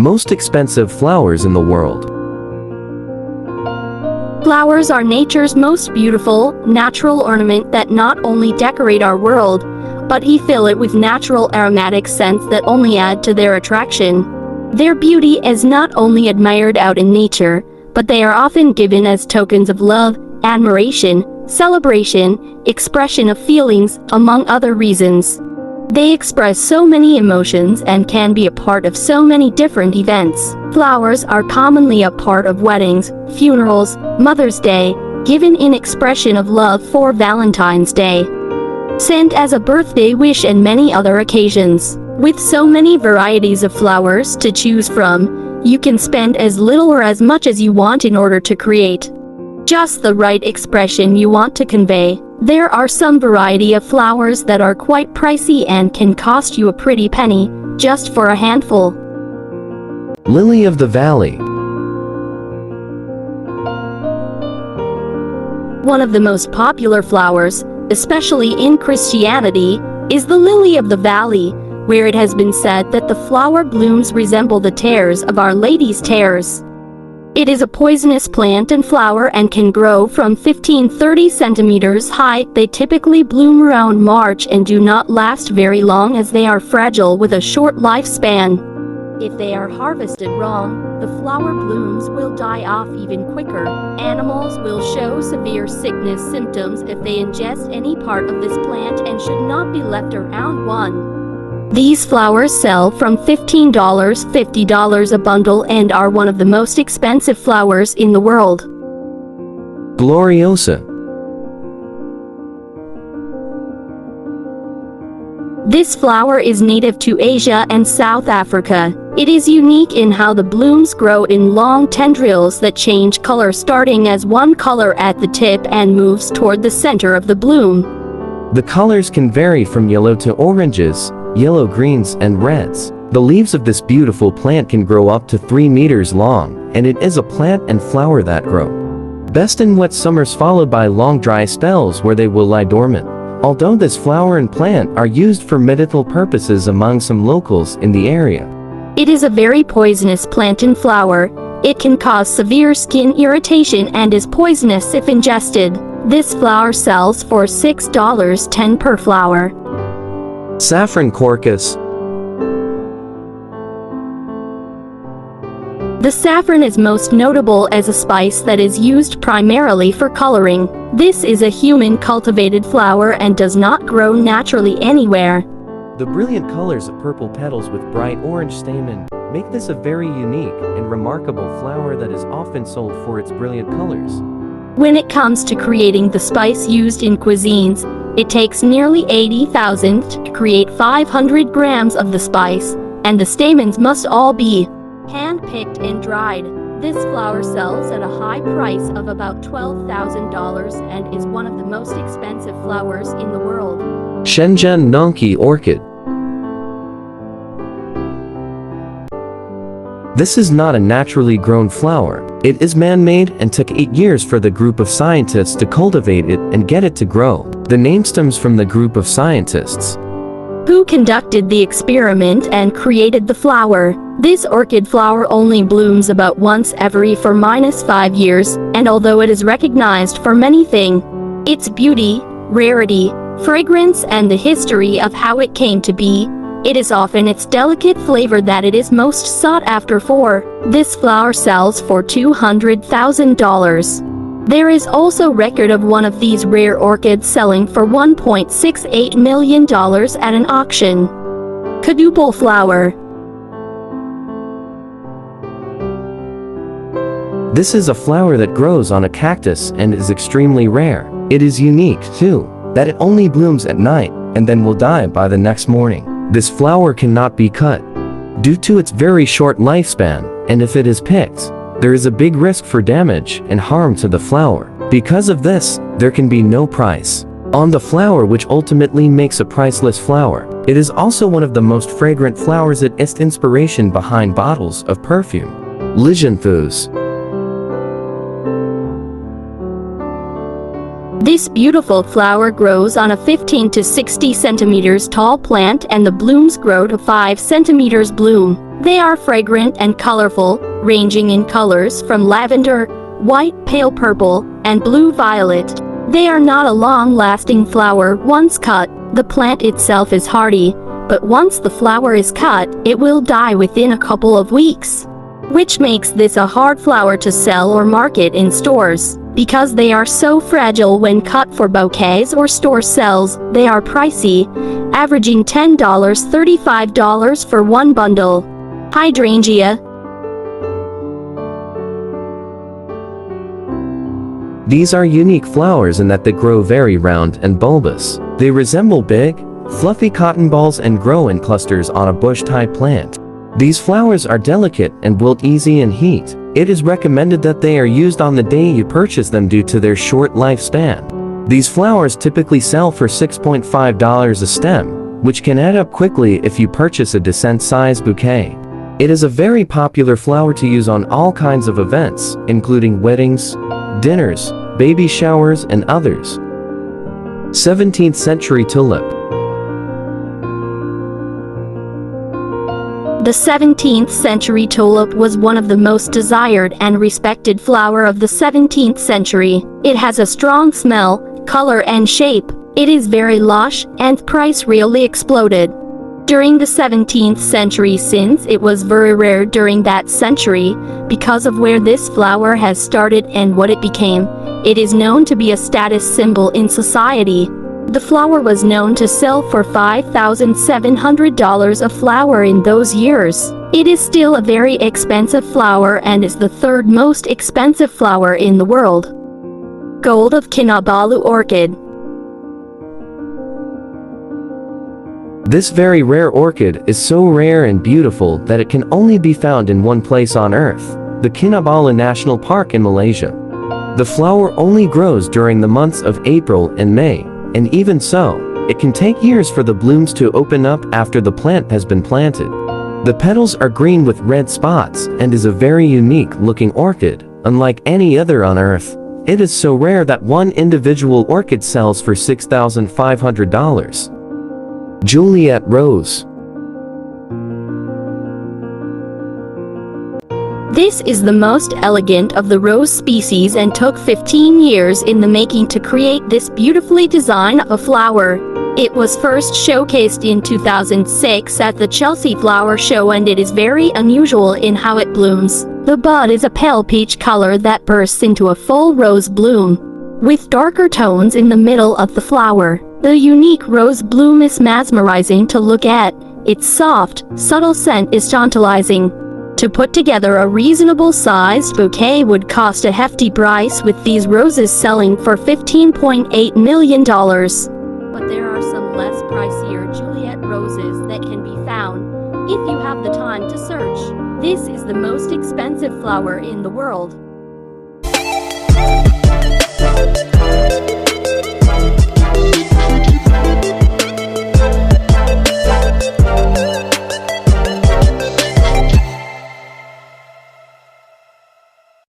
Most expensive flowers in the world. Flowers are nature's most beautiful, natural ornament that not only decorate our world, but fill it with natural aromatic scents that only add to their attraction. Their beauty is not only admired out in nature, but they are often given as tokens of love, admiration, celebration, expression of feelings, among other reasons. They express so many emotions and can be a part of so many different events. Flowers are commonly a part of weddings, funerals, Mother's Day, given in expression of love for Valentine's Day, sent as a birthday wish and many other occasions. With so many varieties of flowers to choose from, you can spend as little or as much as you want in order to create just the right expression you want to convey. There are some variety of flowers that are quite pricey and can cost you a pretty penny, just for a handful. Lily of the Valley. One of the most popular flowers, especially in Christianity, is the lily of the valley, where it has been said that the flower blooms resemble the tears of Our Lady's tears. It is a poisonous plant and flower and can grow from 15–30 centimeters high. They typically bloom around March and do not last very long as they are fragile with a short lifespan. If they are harvested wrong, the flower blooms will die off even quicker. Animals will show severe sickness symptoms if they ingest any part of this plant and should not be left around one. These flowers sell from $15–50 a bundle and are one of the most expensive flowers in the world. Gloriosa. This flower is native to Asia and South Africa. It is unique in how the blooms grow in long tendrils that change color, starting as one color at the tip and moves toward the center of the bloom. The colors can vary from yellow to oranges, yellow, greens, and reds. The leaves of this beautiful plant can grow up to 3 meters long, and it is a plant and flower that grow best in wet summers followed by long dry spells where they will lie dormant. Although this flower and plant are used for medicinal purposes among some locals in the area, it is a very poisonous plant and flower. It can cause severe skin irritation and is poisonous if ingested. This flower sells for $6.10 per flower. Saffron Corkus. The saffron is most notable as a spice that is used primarily for coloring. This is a human-cultivated flower and does not grow naturally anywhere. The brilliant colors of purple petals with bright orange stamen make this a very unique and remarkable flower that is often sold for its brilliant colors. When it comes to creating the spice used in cuisines, it takes nearly 80,000 to create 500 grams of the spice, and the stamens must all be hand-picked and dried. This flower sells at a high price of about $12,000 and is one of the most expensive flowers in the world. Shanzhen Nanki Orchid. This is not a naturally grown flower. It is man-made and took 8 years for the group of scientists to cultivate it and get it to grow. The name stems from the group of scientists who conducted the experiment and created the flower. This orchid flower only blooms about once every 4–5 years, and although it is recognized for many things, its beauty, rarity, fragrance, and the history of how it came to be, it is often its delicate flavor that it is most sought after for. This flower sells for $200,000. There is also record of one of these rare orchids selling for $1.68 million at an auction. Cadmium Flower. This is a flower that grows on a cactus and is extremely rare. It is unique, too, that it only blooms at night and then will die by the next morning. This flower cannot be cut due to its very short lifespan, and if it is picked, there is a big risk for damage and harm to the flower. Because of this, there can be no price on the flower, which ultimately makes a priceless flower. It is also one of the most fragrant flowers. It is inspiration behind bottles of perfume. Ligenfoose. This beautiful flower grows on a 15 to 60 centimeters tall plant and the blooms grow to 5 centimeters bloom. They are fragrant and colorful, ranging in colors from lavender, white, pale purple, and blue-violet. They are not a long-lasting flower once cut. The plant itself is hardy, but once the flower is cut, it will die within a couple of weeks, which makes this a hard flower to sell or market in stores. Because they are so fragile when cut for bouquets or store sells, they are pricey, averaging $10 to $35 for one bundle. Hydrangea. These are unique flowers in that they grow very round and bulbous. They resemble big, fluffy cotton balls and grow in clusters on a bush-type plant. These flowers are delicate and wilt easy in heat. It is recommended that they are used on the day you purchase them due to their short lifespan. These flowers typically sell for $6.5 a stem, which can add up quickly if you purchase a decent-sized bouquet. It is a very popular flower to use on all kinds of events, including weddings, dinners, baby showers, and others. 17th century tulip. The 17th century tulip was one of the most desired and respected flower of the 17th century. It has a strong smell, color and shape. It is very lush, and price really exploded during the 17th century since it was very rare during that century. Because of where this flower has started and what it became, it is known to be a status symbol in society. The flower was known to sell for $5,700 a flower in those years. It is still a very expensive flower and is the third most expensive flower in the world. Gold of Kinabalu orchid. This very rare orchid is so rare and beautiful that it can only be found in one place on Earth, the Kinabalu National Park in Malaysia. The flower only grows during the months of April and May, and even so, it can take years for the blooms to open up after the plant has been planted. The petals are green with red spots and is a very unique looking orchid, unlike any other on Earth. It is so rare that one individual orchid sells for $6,500. Juliet Rose. This is the most elegant of the rose species and took 15 years in the making to create this beautifully designed of a flower. It was first showcased in 2006 at the Chelsea Flower Show and it is very unusual in how it blooms. The bud is a pale peach color that bursts into a full rose bloom, with darker tones in the middle of the flower. The unique rose bloom is mesmerizing to look at. Its soft, subtle scent is tantalizing. To put together a reasonable-sized bouquet would cost a hefty price, with these roses selling for $15.8 million. But there are some less pricier Juliet roses that can be found, if you have the time to search. This is the most expensive flower in the world.